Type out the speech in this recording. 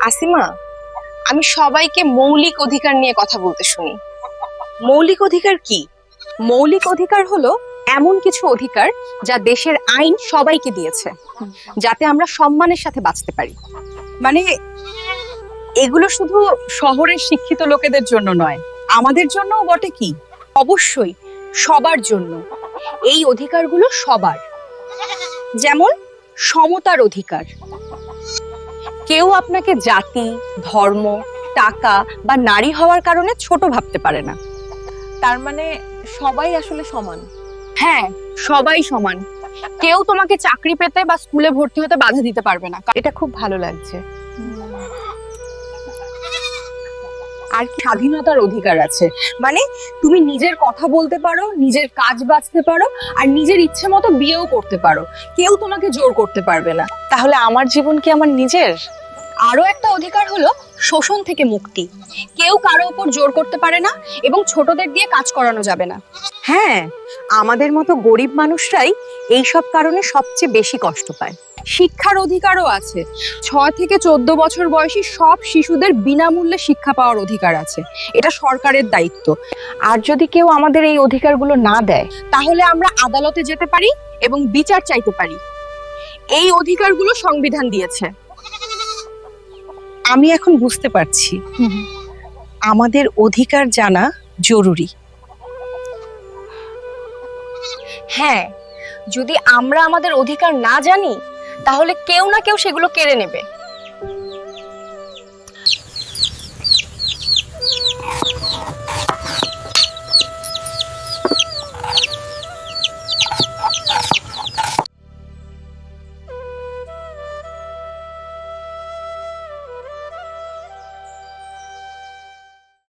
আসিমা, আমি সবাইকে মৌলিক অধিকার নিয়ে কথা বলতে শুনি। মৌলিক অধিকার কি? মৌলিক অধিকার হলো এমন কিছু অধিকার যা দেশের আইন সবাইকে দিয়েছে, যাতে আমরা সম্মানের সাথে বাঁচতে পারি। মানে এগুলো শুধু শহরের শিক্ষিত লোকেদের জন্য নয়, আমাদের জন্যও বটে কি? অবশ্যই সবার জন্য এই অধিকারগুলো সবার। যেমন সমতার অধিকার। কেউ আপনাকে জাতি, ধর্ম, টাকা বা নারী হওয়ার কারণে ছোট ভাবতে পারে না। তার মানে সবাই আসলে সমান। হ্যাঁ, সবাই সমান। কেউ তোমাকে চাকরি পেতে বা স্কুলে ভর্তি হতে বাধা দিতে পারবে না। এটা খুব ভালো লাগছে। আর স্বাধীনতার অধিকার আছে, মানে তুমি নিজের কথা বলতে পারো, নিজের কাজ বাছতে পারো, আর নিজের ইচ্ছে মতো বিয়েও করতে পারো। কেউ তোমাকে জোর করতে পারবে না। তাহলে আমার জীবন কি আমার নিজের? আরো একটা অধিকার হলো শোষণ থেকে মুক্তি। কেউ কারো উপর জোর করতে পারে না এবং ছোটদের দিয়ে কাজ করানো যাবে না। হ্যাঁ, আমাদের মতো গরিব মানুষরাই এই সব কারণে সবচেয়ে বেশি কষ্ট পায়। শিক্ষার অধিকারও আছে। 6 থেকে 14 বছর বয়সী সব শিশুদের বিনামূল্যে শিক্ষা পাওয়ার অধিকার আছে। এটা সরকারের দায়িত্ব। আর যদি কেউ আমাদের এই অধিকারগুলো না দেয়, তাহলে আমরা আদালতে যেতে পারি এবং বিচার চাইতে পারি। এই অধিকারগুলো সংবিধান দিয়েছে। আমি এখন বুঝতে পারছি আমাদের অধিকার জানা জরুরি। হ্যাঁ, যদি আমরা আমাদের অধিকার না জানি, তাহলে কেউ না কেউ সেগুলো কেড়ে নেবে।